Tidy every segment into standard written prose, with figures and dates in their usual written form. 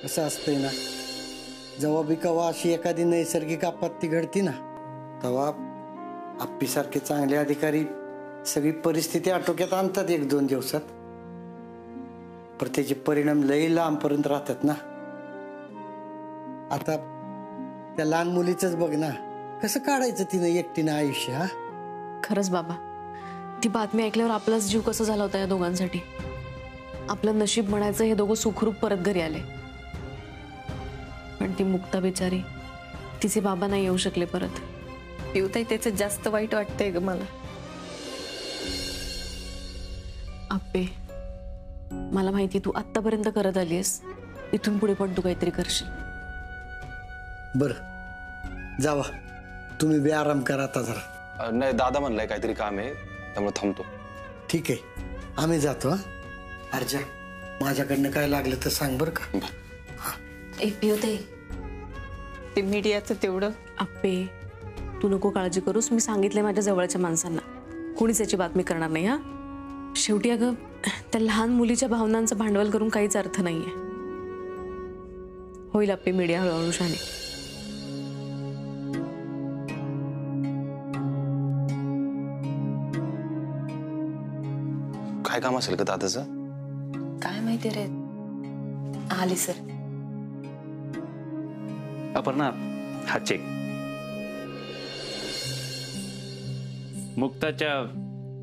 कसं असतंय ना, जेव्हा बी कवा अशी एखादी नैसर्गिक आपत्ती घडती ना, तेव्हा आप्पीसारखे चांगले अधिकारी सगळी परिस्थिती आटोक्यात आणतात 1-2 दिवसात. पण त्याचे परिणाम लई लांबपर्यंत राहतात ना. आता त्या लहान मुलीचंच बघ ना, कसं काढायचं तिनं एकटीनं आयुष्य. हा खरंच बाबा, ती बातमी ऐकल्यावर आपलाच जीव कसा झाला होता या दोघांसाठी. आपलं नशीब म्हणायचं हे दोघं सुखरूप परत घरी आले. पण ती मुक्ता बिचारी, तिचे बाबा नाही येऊ शकले परत. पिऊताई त्याचं जास्त वाईट वाटतंय ग मला. आप्पे, मला माहिती तू आत्तापर्यंत करत आलीस, इथून पुढे पण तू काहीतरी करशील. बरं जावा, तुम्ही बी आराम करा आता जरा. नाही, दादा म्हणलाय काहीतरी काम आहे त्यामुळे थांबतो. ठीक आहे, आम्ही जातो. हा अर्जा, माझ्याकडनं काय लागलं तर सांग बरं का. पिऊताई, ते मीडियाचं तेवढं. आप्पे, तू नको काळजी करूस. मी सांगितलंय माझ्या जवळच्या माणसांना, कोणीच याची बातमी करणार नाही. हा शेवटी अगं, त्या लहान मुलीच्या भावनांचं भांडवल करून काहीच अर्थ नाहीये. होईल आप्पे मीडिया हळूहळू शाने. काय काम असेल का दादाचं? काय माहिती रे. आले सर. अपर्णा, हा चेक मुक्ताच्या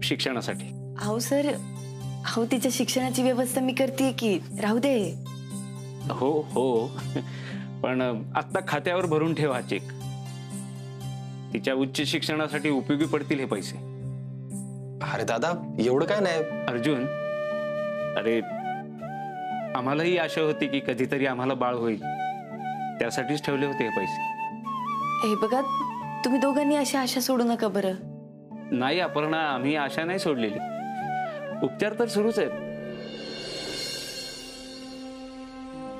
शिक्षणासाठी. अहो सर, अहो तिच्या शिक्षणाची व्यवस्था मी करते की, राहू दे. हो हो, पण आत्ता खात्यावर भरून ठेव हा चेक. तिच्या उच्च शिक्षणासाठी उपयोगी पडतील हे पैसे. अरे दादा, एवढं काय नाही. अर्जुन, अरे आम्हालाही आशा होती की कधीतरी आम्हाला बाळ होईल, त्यासाठीच ठेवले होते हे पैसे. हे बघा, तुम्ही दोघांनी अशी आशा सोडू नका बरं. नाही अपर्णा, आम्ही आशा नाही सोडलेली. उपचार तर सुरूच आहेत.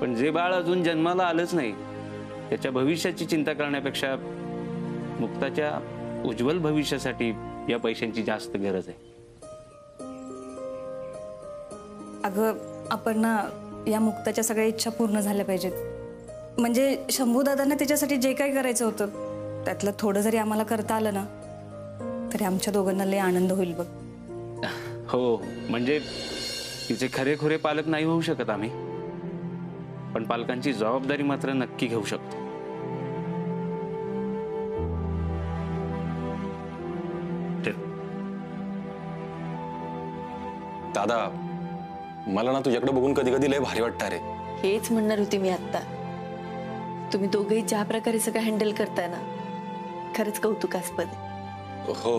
पण जे बाळ अजून जन्माला आलंच नाही, त्याच्या भविष्याची चिंता करण्यापेक्षा मुक्ताच्या उज्ज्वल भविष्यासाठी या पैशांची जास्त गरज आहे. अगं अपर्णा, या मुक्ताच्या सगळ्या इच्छा पूर्ण झाल्या पाहिजेत. म्हणजे शंभूदादांना त्याच्यासाठी जे काही करायचं होतं त्यातलं थोडं जरी आम्हाला करता आलं ना, तरी आमच्या दोघांना लय आनंद होईल बघ. हो, म्हणजे तिचे खरेखुरे पालक नाही होऊ शकत आम्ही, पण पालकांची जबाबदारी मात्र नक्की घेऊ शकतो. दादा, मला ना तुझ्याकडे बघून कधी कधी लय भारी वाटतं रे. हेच म्हणणार होती मी आता. तुम्ही दोघेही ज्या प्रकारे सगळं हँडल करताय ना, खरंच कौतुकास्पद. हो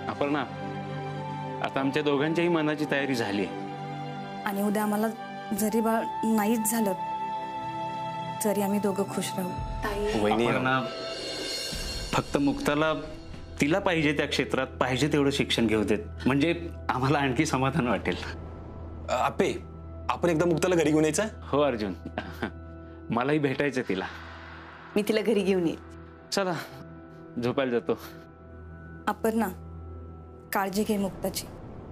अपर्णा, आता आमच्या दोघांच्याही मनाची तयारी झाली आहे. आणि उद्या आम्हाला जरी बाळ नाहीच झालं तरी आम्ही दोघं खुश राहू. वहिनी, अपर्णा, फक्त मुक्ताला तिला पाहिजे त्या क्षेत्रात पाहिजे तेवढं शिक्षण घेऊ देत, म्हणजे आम्हाला आणखी समाधान वाटेल. आप्पे, आपण एकदा मुक्ताला घरी घेऊन यायचं. हो अर्जुन, मलाही भेटायचं तिला. मी तिला घरी घेऊन येईन. चला, झोपायला जातो. अपर्णा, काळजी घे मुक्ताची,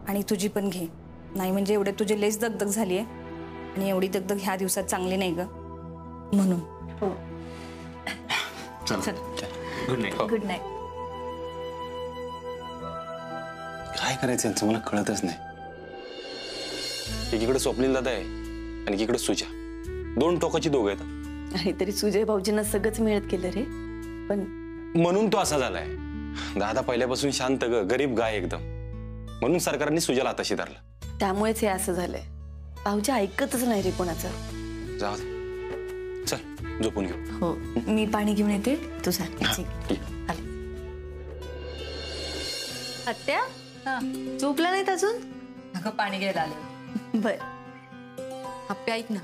आणि तुझी पण घे. नाही म्हणजे एवढे तुझी लेस दगदग झाली आहे, आणि एवढी दगदग ह्या दिवसात चांगली नाही ग, म्हणून. हो, चल, गुड नाईट. Good night. काय करायचं यांचं मला कळतच नाही. एकीकडे स्वप्नील दादा आहे आणि एकीकडे सुजा. दोन टोकाची दोघं आहेत. आणि तरी सुजय भाऊजींना सगळंच मिळत केलं रे. पण म्हणून तो असा झालाय. दादा पहिल्यापासून शांत गरीब गाय एकदम, म्हणून सरकारने सुजाला हाताशी धरला. त्यामुळेच हे असं झालंय. भाऊजी ऐकतच नाही रे कोणाचं. जाऊ दे, चल झोपून घेऊ. हो, मी पाणी घेऊन येते, तू सांग. आत्या, झोपला नाहीत अजून? अगं पाणी घ्यायला आलं. बर. आप्पे ऐक ना,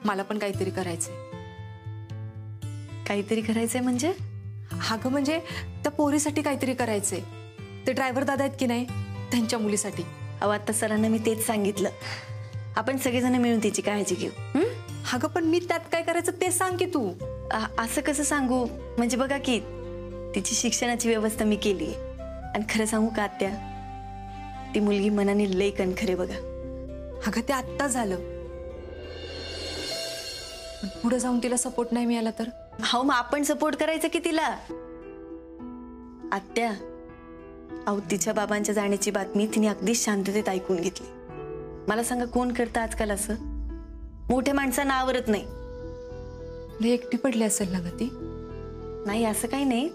मला पण काहीतरी करायचंय. काहीतरी करायचंय म्हणजे? हा ग, म्हणजे त्या पोरीसाठी काहीतरी करायचंय. ते ड्रायव्हर दादा आहेत की नाही, त्यांच्या मुलीसाठी. अहो, आता सरांना मी तेच सांगितलं. आपण सगळेजण मिळून तिची काळजी घेऊ. हा ग, पण मी त्यात काय करायचं ते सांग की तू. असं कसं सांगू? म्हणजे बघा की, तिची शिक्षणाची व्यवस्था मी केली आहे. आणि खरं सांगू का आत्या, ती मुलगी मनाने लई कणखरे बघा. अगं, ते आत्ता झालं. पुढे जाऊन तिला सपोर्ट नाही मिळाला तर? हो मग आपण सपोर्ट करायचं की तिला. आत्या, अहो तिच्या बाबांच्या जाण्याची बातमी तिने अगदी शांततेत ऐकून घेतली. मला सांगा कोण करतं आजकाल असं? मोठ्या माणसांना आवरत नाही. लई एकटी पडली असेल ना ग ती? नाही असं काही नाही,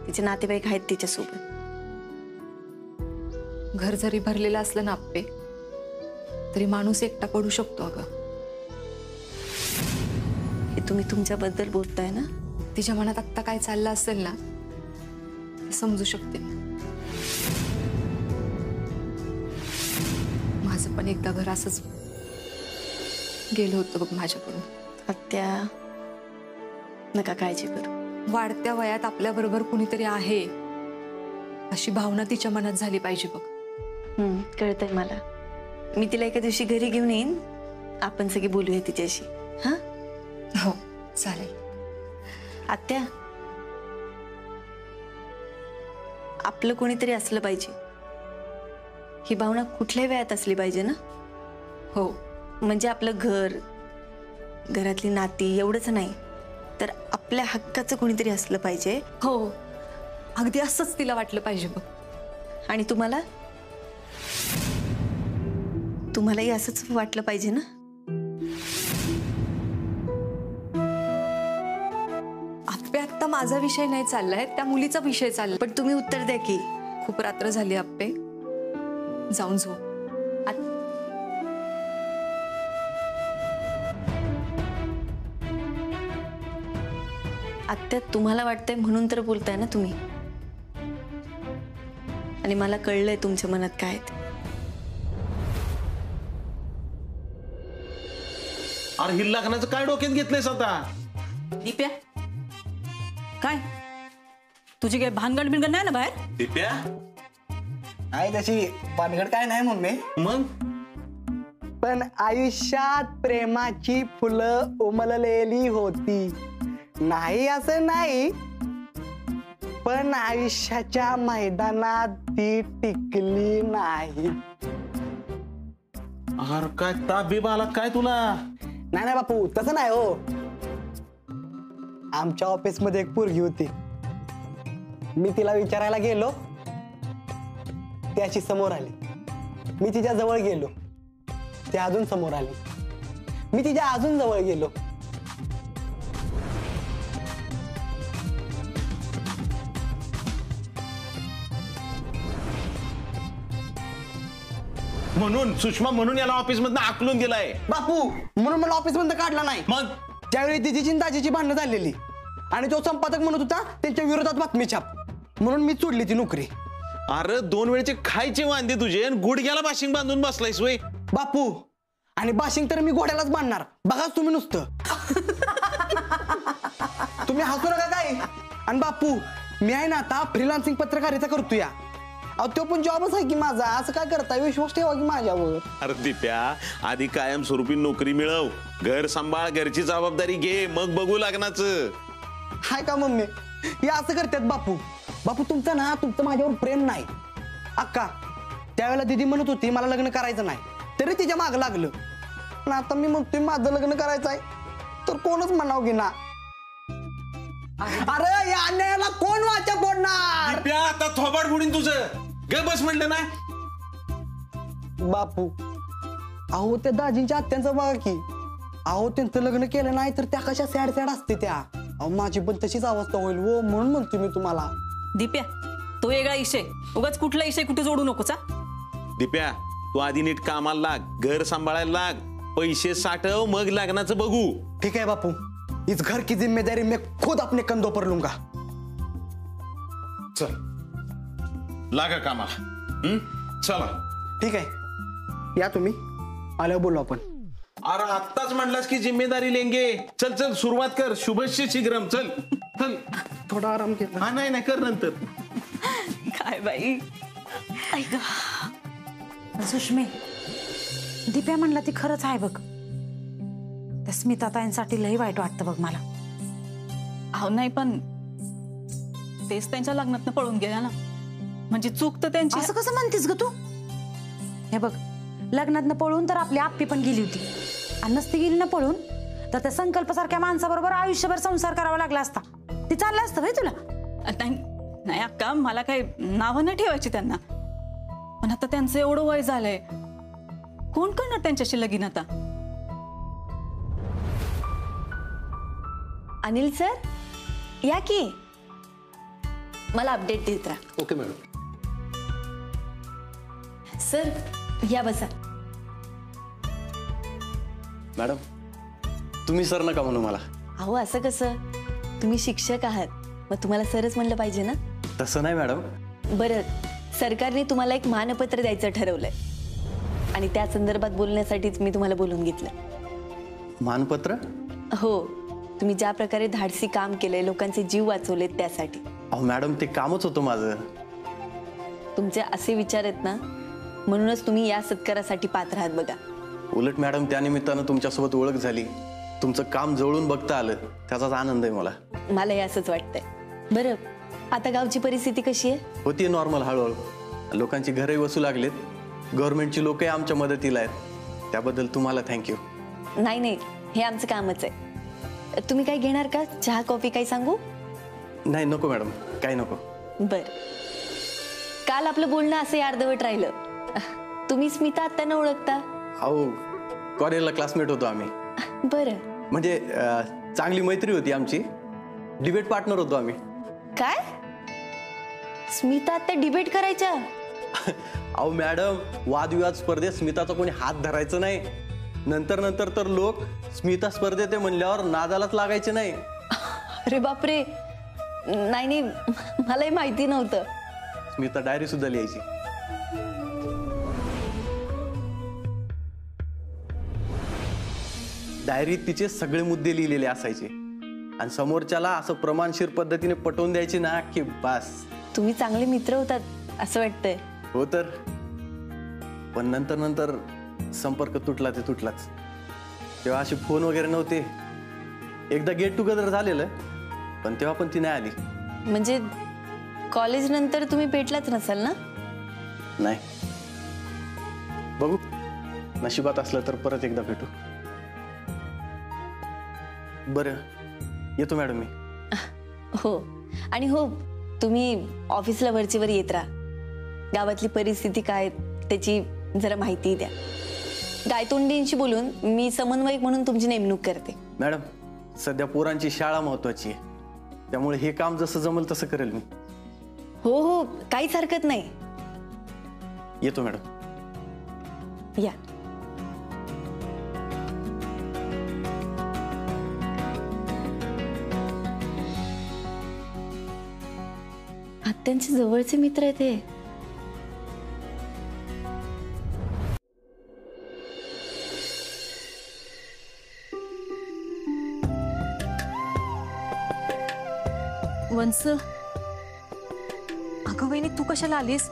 तिचे नातेवाईक आहेत तिच्यासोबत. घर जरी भरलेलं असलं ना आप्पे, तरी माणूस एकटा पडू शकतो अगं. हे तुम्ही तुमच्याबद्दल बोलताय ना? तिच्या मनात आत्ता काय चाललं असेल ना ते समजू शकते. माझं पण एकदा घर असंच गेलं होतं बघ माझ्याकडून. आत्या नका काळजी करू. वाढत्या वयात आपल्या बरोबर कुणीतरी आहे अशी भावना तिच्या मनात झाली पाहिजे बघ. कळतंय मला. मी तिला एका दिवशी घरी घेऊन येईन, आपण सगळे बोलूया तिच्याशी. हा हो चालेल. आत्या, आपलं कोणीतरी असलं पाहिजे ही भावना कुठल्याही वेळात असली पाहिजे ना. हो म्हणजे आपलं घर, घरातली नाती एवढंच नाही तर आपल्या हक्काचं कोणीतरी असलं पाहिजे. हो अगदी असंच तिला वाटलं पाहिजे बघ. आणि तुम्हाला तुम्हालाही असंच वाटलं पाहिजे ना. आप्पे आत्ता माझा विषय नाही चाललाय, त्या मुलीचा विषय चाललाय. पण तुम्ही उत्तर द्या की. खूप रात्र झाली आप्पे, जाऊन झोप. आत्या तुम्हाला वाटतंय म्हणून तर बोलताय ना तुम्ही. आणि मला कळलंय तुमच्या मनात काय ते. अरे ही लग्नाचं काय डोक्यात घेतलंयस आता? दिप्या, काय तुझी काय भानगड बिनगड नाही ना बाहेर? दिप्या, आहे तशी भानगड काय नाही मम्मी. मग पण आयुष्यात प्रेमाची फुलं उमललेली होती. नाही असं नाही, पण आयुष्याच्या मैदानात ती टिकली नाही. अरे काय ताप बीब आला काय तुला? नाही नाही बापू, तसं नाही हो. आमच्या ऑफिस मध्ये एक पोरगी होती. मी तिला विचारायला गेलो, ती अशी समोर आली. मी तिच्या जवळ गेलो, ती अजून समोर आली. मी तिच्या अजून जवळ गेलो. म्हणून सुषमा म्हणून याला ऑफिस मधनं आकलून गेलाय. बापू म्हणून मला ऑफिस मध्ये काढला नाही. मग त्यावेळी तिची दाजीची भांडणं झालेली आणि तो संपादक म्हणत होता त्यांच्या विरोधात बातमी छाप, म्हणून मी सोडली ती नोकरी. अरे 2 वेळचे खायचे वांदे तुझे आणि गुडघ्याला बाशिंग बांधून बसलायस वय. बापू आणि बाशिंग तर मी घोड्यालाच बांधणार. बघाच तुम्ही नुसतं. तुम्ही हसू नका काय. आणि बापू मी आहे ना आता फ्रीलान्सिंग पत्रकारिता करतो या. अहो तो पण जॉबच आहे की माझा. असं काय करताय? विश्वास ठेवा की माझ्यावर. अरे दिप्या, आधी कायमस्वरूपी नोकरी मिळव, घर सांभाळ, घरची जबाबदारी घे, मग बघू लग्नाचं. हाय का मम्मी? हे असं करतात बापू. बापू तुमचं माझ्यावर प्रेम नाही. अक्का त्यावेळेला दीदी म्हणत होती मला लग्न करायचं नाही, तरी तिच्या माग लागलं. पण आता मी म्हणतोय माझं लग्न करायचं आहे, तर कोणच म्हणावं की ना. अरे या अन्यायाला कोण वाचा फोडणार? दिप्या, आता थोबाड बुडीन तुझं. ग बस म्हणलं ना. बापू अहो त्या दाजींच्या आत्यांचं बघा की. अहो त्यांचं लग्न केलं नाही तर त्या कशा सॅड सॅड असते त्या. अहो माझी पण तशीच अवस्था होईल हो, म्हणून म्हणतो मी तुम्हाला. दिप्या, तो वेगळा इशय, उगाच कुठला इशय कुठे जोडू नकोस. दिप्या, तू आधी नीट कामाला लाग, घर सांभाळायला लाग, पैसे साठव, मग लग्नाचं बघू. ठीक है बापू, इस घर की जिम्मेदारी मैं खुद अपने कंधों पर लूंगा. चल लागा कामाला. चला. ठीक आहे या तुम्ही, आल्यावर बोलू आपण. अरे आत्ताच म्हणलास की जिम्मेदारी लेंगे. चल चल सुरुवात कर. शुभश्य शीघ्रम. चल चल. थोडा आराम केला. हा नाही कर नंतर. काय बाई. सुषमे, दिप्या म्हणला ती खरंच आहे बघ. त्या स्मिताताईंसाठी लई वाईट वाटतं बघ मला. अहो नाही, पण तेच त्यांच्या लग्नातनं पळून गेल्या ना, म्हणजे चूक तर त्यांची. असं कसं म्हणतेस ग तू? हे बघ, लग्नातनं पळून तर आपली आप्पी पण गेली होती. आणि नसती गेली ना पळून तर त्या संकल्पासारख्या माणसाबरोबर आयुष्यभर संसार करावा लागला असता. ती चाललं असतं भाई तुला. नाही नाही अक्का, मला काही नावं नाही ठेवायची त्यांना, पण आता त्यांचं एवढं वय झालंय, कोण करणार त्यांच्याशी लगीन आता? अनिल सर या की, मला अपडेट देत राहा. Okay madam. सर या बसा. मॅडम तुम्ही सर नका म्हणू मला. अहो असं कसं, तुम्ही शिक्षक आहात, मग तुम्हाला सरच म्हणलं पाहिजे ना. तसं नाही मॅडम. बरं, सरकारने तुम्हाला एक मानपत्र द्यायचं ठरवलंय आणि त्या संदर्भात बोलण्यासाठीच मी तुम्हाला बोलून घेतलं. मानपत्र? हो, तुम्ही ज्या प्रकारे धाडसी काम केलंय, लोकांचे जीव वाचवलेत त्यासाठी. अहो मॅडम ते कामच होतं माझं. तुमचे असे विचार आहेत ना, म्हणूनच तुम्ही या सत्कारासाठी पात्र आहात बघा. उलट मॅडम त्या निमित्तानं तुमच्यासोबत ओळख झाली, तुमचं काम जवळून बघता आलं, त्याचाच आनंद आहे मला. मलाही असंच वाटतंय. बरं, आता गावची परिस्थिती कशी आहे? होती नॉर्मल हळूहळू. लोकांची घरही वसू लागलेत, गव्हर्नमेंटची लोकही आमच्या मदतीला आहेत, त्याबद्दल तुम्हाला थँक्यू. नाही नाही, हे आमचं कामच आहे. तुम्ही काय घेणार का? चहा कॉफी काही सांगू? नाही नको मॅडम, काही नको. बर, काल आपलं बोलणं असं अर्धवट राहिलं. तुम्ही स्मिता आत्यानं ओळखता? अहो कॉलेजला क्लासमेट होतो आम्ही. बरं, म्हणजे चांगली मैत्री होती आमची, डिबेट पार्टनर होतो आम्ही. काय स्मिता आत्या डिबेट करायच्या? अहो मॅडम, वादविवाद स्पर्धेत स्मिताचा कोणी हात धरायचं नाही. नंतर नंतर तर लोक स्मिता स्पर्धेत आहे म्हणल्यावर नादालाच लागायचे नाही. अरे बापरे, नाही नाही, मलाही माहिती नव्हतं. स्मिता डायरी सुद्धा लिहायची. डायरीत तिचे सगळे मुद्दे लिहिलेले असायचे आणि समोरच्याला असं प्रमाणशीर पद्धतीने पटवून द्यायची ना की बस. तुम्ही चांगले मित्र होतात असं वाटतंय. हो तर, पण नंतर नंतर संपर्क तुटला ते तुटलाच. तेव्हा असे फोन वगैरे नव्हते. एकदा गेट टुगेदर झालेलं, पण तेव्हा पण ती नाही आली. म्हणजे कॉलेज नंतर तुम्ही भेटलाच नसाल ना? नाही. बघू, नशिबात असलं तर परत एकदा भेटू. बरं, येतो मॅडम मी. हो, आणि हो, तुम्ही ऑफिसला वरचीवर येत राहा. गावातली परिस्थिती काय त्याची जरा माहिती द्या. गायतोंडींशी बोलून मी समन्वयक म्हणून तुमची नेमणूक करते. मॅडम सध्या पोरांची शाळा महत्वाची आहे, त्यामुळे हे काम जसं जमल तसं करेल मी. हो हो, काहीच हरकत नाही. येतो मॅडम. या. आत्यांचे जवळचे मित्र आहेत हे. वंस, अगं वहिनी, तू कशाला आलीस?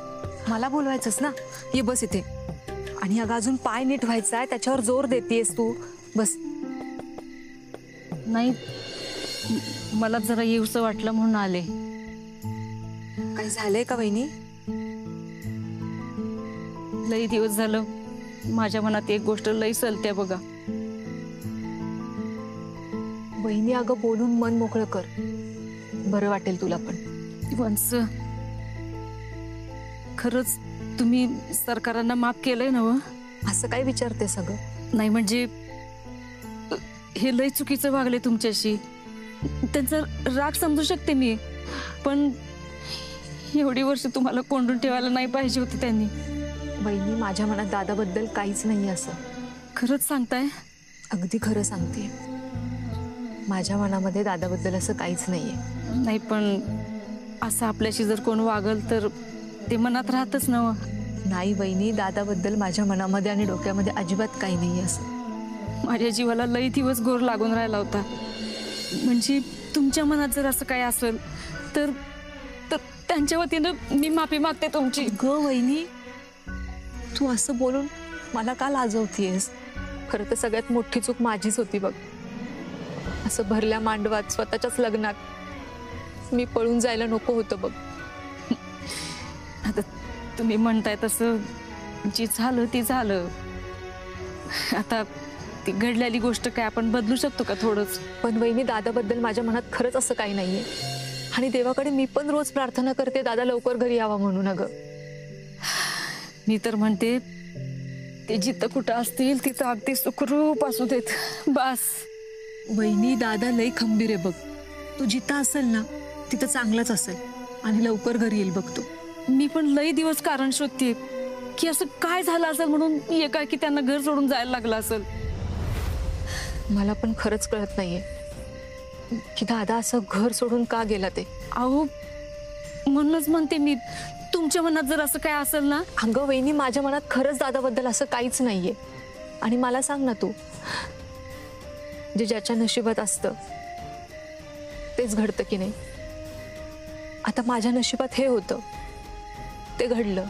मला बोलवायचंस ना. ये बस इथे. आणि अगं अजून पाय नीट व्हायचा आहे, त्याच्यावर जोर देतेस तू. बस. नाही, मला जरा येऊसं वाटलं म्हणून आले. काही झालंय का वहिनी? लई दिवस झालं माझ्या मनात एक गोष्ट लई सलत्या बघा. वहिनी अगं बोलून मन मोकळं कर, बरं वाटेल तुला पण. वंस, खरंच तुम्ही सरकारांना माफ केलंय ना? असं काय विचारते सगळं? नाही म्हणजे हे लई चुकीचं वागले तुमच्याशी. त्यांचा राग समजू शकते मी, पण एवढी वर्ष तुम्हाला कोंडून ठेवायला नाही पाहिजे होती त्यांनी. वहिनी, माझ्या मनात दादाबद्दल काहीच नाही असं. खरंच सांगताय? अगदी खरं सांगते. माझ्या मनामध्ये दादाबद्दल असं काहीच नाहीये. नाही, पण असं आपल्याशी जर कोण वागल तर ते मनात राहतच ना. नाही वहिनी, दादाबद्दल माझ्या मनामध्ये आणि डोक्यामध्ये अजिबात काही नाही असं. माझ्या जीवाला लई दिवस गोर लागून राहिला होता. म्हणजे तुमच्या मनात जर असं काय असेल तर त्यांच्या वतीनं मी माफी मागते तुमची. ग वहिनी, तू असं बोलून मला का लाजवतीयस? खरं तर सगळ्यात मोठी चूक माझीच होती बघ. असं भरल्या मांडवात स्वतःच्याच लग्नात मी पळून जायला नको होतं बघ. आता तुम्ही म्हणताय तसं जे झालं ते झालं. आता ती घडलेली गोष्ट काय आपण बदलू शकतो का थोडंच? पण वहिनी, दादाबद्दल माझ्या मनात खरंच असं काही नाहीये. आणि देवाकडे मी पण रोज प्रार्थना करते दादा लवकर घरी यावा म्हणून. अगं मी तर म्हणते ते जिथं कुठं असतील तिथं अगदी सुखरूप असू देत बस. वहिनी, दादा लई खंबीर आहे बघ. तू जिथं असेल ना तिथं चांगलंच असेल आणि लवकर घरी येईल बघ तू. मी पण लई दिवस कारण शोधते की असं काय झालं असेल म्हणून एकाएकी त्यांना घर सोडून जायला लागलं असेल. मला पण खरंच कळत नाहीये की दादा असं घर सोडून का गेला ते. अहो म्हणूनच म्हणते मी, तुमच्या मनात जर असं काय असेल ना. अगं वहिनी, माझ्या मनात खरंच दादाबद्दल असं काहीच नाहीये. आणि मला सांग ना तू, जे ज्याच्या नशिबात असतं तेच घडतं की नाही. आता माझ्या नशिबात हे होतं, ते घडलं.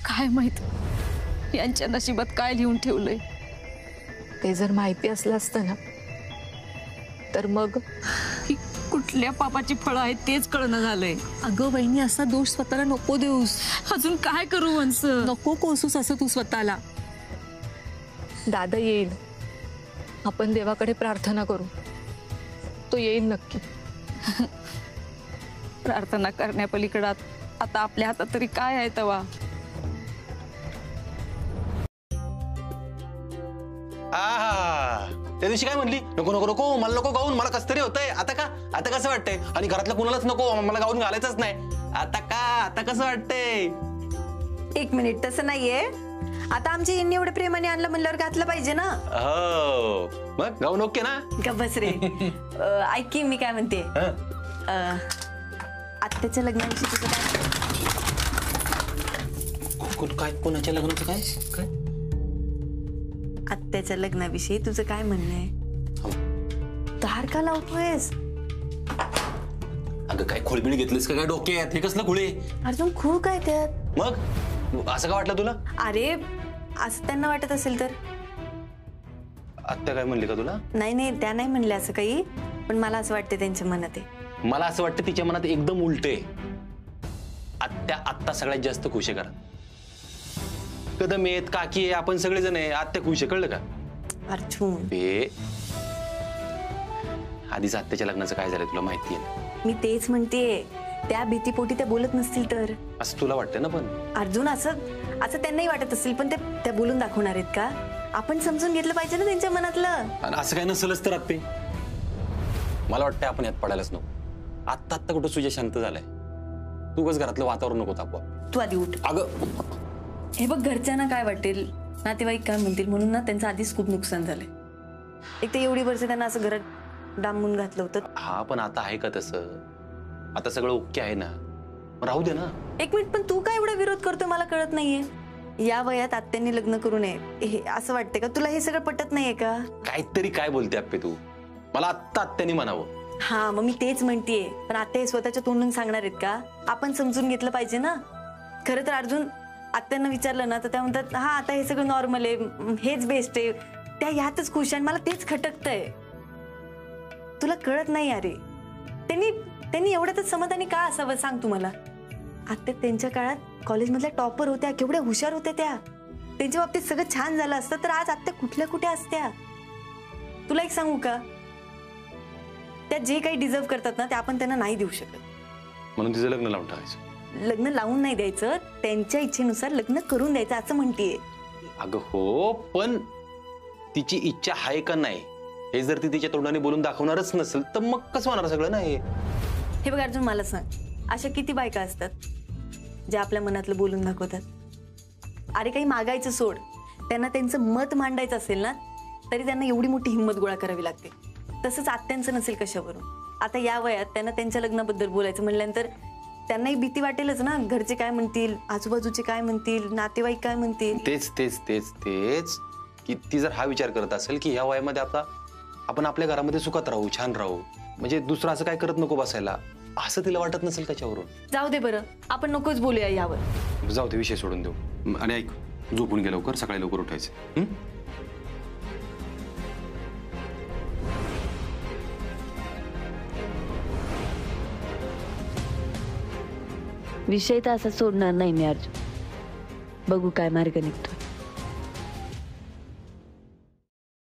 काय माहित यांच्या नशिबात काय लिहून ठेवलंय. ते जर माहिती असलं असतं ना तर मग ही कुठल्या पापाची फळं आहेत तेच कळणं झालंय. अगं वहिनी, असा दोष स्वतःला नको देऊस. अजून काय करू वंस? नको कोसूस असं तू स्वतःला. दादा येईल, आपण देवाकडे प्रार्थना करू, तो येईल नक्की. प्रार्थना करण्यापलीकडे आता आपल्या हातात तरी काय आहे तवा. त्या दिवशी काय म्हणली, नको नको नको मला नको गाऊन, मला कसं तरी होतंय. आता कसं वाटतंय? आणि घरातलं कुणालाच नको, मला गाऊन घालायचंच नाही. आता कसं वाटतंय? 1 मिनिट, तसं नाहीये. आता आमच्या यांनी एवढे प्रेमाने आणलं म्हणल्यावर घातलं पाहिजे ना. हो, मग गाऊन ओके ना? का बस रे. ऐक की मी काय म्हणते, आत्याच्या लग्नाविषयी तुझं काय? कोणाच्या लग्नाचं काय? आत्याच्या लग्नाविषयी तुझं काय म्हणणं आहे? दार का लावतोयस? अगं काय खोळबिळ घेतलीस का काय डोक्यात? हे कसलं खुळे? अजून खूळ काय त्यात? मग असं का वाटलं तुला? अरे असं त्यांना वाटत असेल तर. आत्या काय म्हणली का तुला? नाही, त्या नाही म्हणल्या असं काही, पण मला असं वाटतं त्यांच्या मनात आहे. मला असं वाटतं तिच्या मनात एकदम उलटे. आत्या आत्ता सगळ्यात जास्त खुश आहे. करा कदम येत, काकी आहे, आपण सगळेजण आहे. आत्या खुश आहे, कळलं का? अर्जुन, आधीच आत्याच्या लग्नाचं काय झालं तुला माहिती आहे? मी तेच म्हणतेय, त्या भीतीपोटी त्या बोलत नसतील तर. असं तुला वाटतं ना? पण अर्जुन, असं त्यांनाही वाटत असेल, पण त्या बोलून दाखवणार आहेत का? आपण समजून घेतलं पाहिजे ना त्यांच्या मनातलं. आणि असं काय नसेलच तर आत्ते, मला वाटतं आपण यात पडायलाच नको. आत्ता कुठं सुजय शांत झालाय. तू बस घरातलं वातावरण नको तापवा. तू आधी उठ. अगं हे बघ, घरच्यांना काय वाटेल, नातेवाईक काय म्हणतील म्हणून ना त्यांचं आधीच खूप नुकसान झालंय. एक तर एवढी वर्ष त्यांना असं घरात डांबून घातलं होतं. हा, पण आता आहे का तसं? आता सगळं ओके आहे ना, राहू दे ना. 1 मिनिट, पण तू काय एवढा विरोध करतोय मला कळत नाहीये. या वयात आत्यांनी लग्न करू नये हे असं वाटतंय का तुला? हे सगळं पटत नाहीये का? काहीतरी काय बोलते आप्पे तू? मला आत्ता आत्यानी म्हणावं. हा, मग मी तेच म्हणतेय, पण आत्या हे स्वतःच्या तोंडून सांगणार आहेत का? आपण समजून घेतलं पाहिजे ना. खरं तर अर्जुन, आत्यांना विचारलं ना तर त्या म्हणतात हा आता हे सगळं नॉर्मल आहे, हेच बेस्ट आहे, त्या ह्यातच खुश आहे. मला तेच खटकतंय. तुला कळत नाही अरे, त्यांनी एवढ्यातच समाधानी का असावं सांग तुम्हाला? आत्या त्यांच्या काळात कॉलेजमधल्या टॉपर होत्या, केवढ्या हुशार होत्या त्या. त्यांच्या बाबतीत सगळं छान झालं असतं तर आज आत्या कुठल्या कुठे असत्या. तुला एक सांगू का, त्या जे काही डिझर्व करतात ना ते आपण त्यांना नाही देऊ शकत. म्हणून तिचं लग्न लावून टाकायचं. लग्न लावून नाही द्यायचं, त्यांच्या इच्छेनुसार लग्न करून द्यायचं असं म्हणतेय. अगं हो, पण तिची इच्छा आहे का नाही हे जर ती तिच्या तोंडाने बोलून दाखवणारच नसेल तर मग कसं होणार सगळं? नाही हे बघ अर्जुन, मला सांग, अशा किती बायका असतात ज्या आपल्या मनातलं बोलून दाखवतात? अरे काही मागायचं सोड, त्यांना त्यांचं मत मांडायचं असेल ना तरी त्यांना एवढी मोठी हिंमत गोळा करावी लागते. तसंच आत्यांचं नसेल कशावरून. आता या वयात त्यांना त्यांच्या लग्नाबद्दल बोलायचं म्हणल्यानंतर त्यांनाही भीती वाटेलच ना. घरचे काय म्हणतील, आजूबाजूचे काय म्हणतील, नातेवाईक काय म्हणतील. तेच की ती जर हा विचार करत असेल की या वयामध्ये आपण आपल्या घरामध्ये सुखात राहू, छान राहू, म्हणजे दुसरं असं काय करत नको बसायला, असं तिला वाटत नसेल त्याच्यावरून. जाऊ दे बरं, आपण नकोच बोलूया यावर. जाऊ दे, विषय सोडून देऊ. आणि ऐक, झोपून घे लवकर, सकाळी लवकर उठायचं. विषय तर असा सोडणार नाही मी अर्जुन. बघू काय मार्ग निघतो.